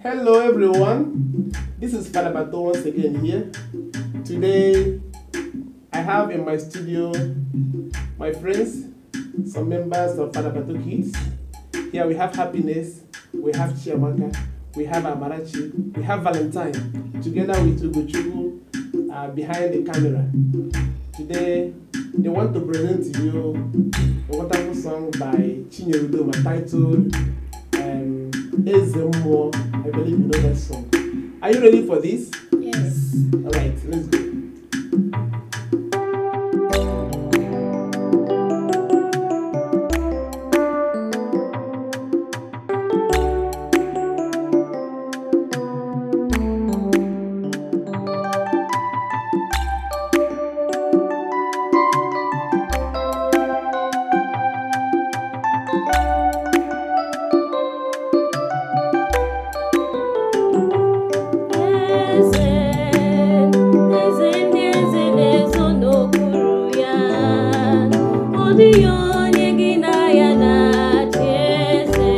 Hello everyone, this is FadaBarto once again here. Today I have in my studio my friends, some members of FadaBarto Kids. Here we have Happiness, we have Chiamaka, we have Amarachi, we have Valentine, together with Ugochukwu behind the camera. Today they want to present to you a wonderful song by Chinyere Udoma titled EZE MMUO. I believe you know that song. Are you ready for this? Yes. Alright, let's go. Odi onye gị na ya na-achị eze.